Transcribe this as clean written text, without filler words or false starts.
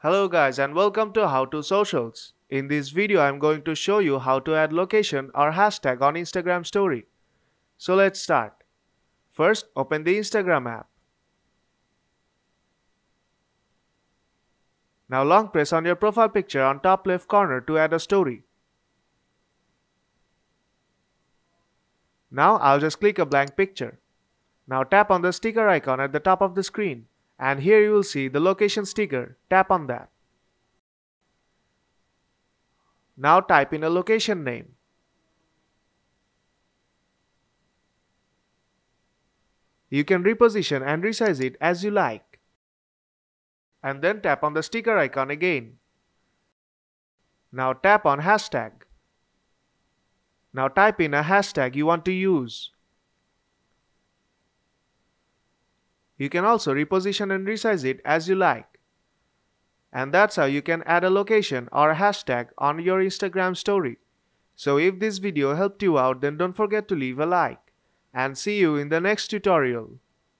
Hello guys and welcome to How to Socials. In this video I'm going to show you how to add location or hashtag on Instagram story. So let's start. First, open the Instagram app. Now long press on your profile picture on top left corner to add a story. Now I'll just click a blank picture. Now tap on the sticker icon at the top of the screen, and here you will see the location sticker. Tap on that. Now type in a location name. You can reposition and resize it as you like. And then tap on the sticker icon again. Now tap on hashtag. Now type in a hashtag you want to use. You can also reposition and resize it as you like. And that's how you can add a location or a hashtag on your Instagram story. So if this video helped you out, then don't forget to leave a like. And see you in the next tutorial.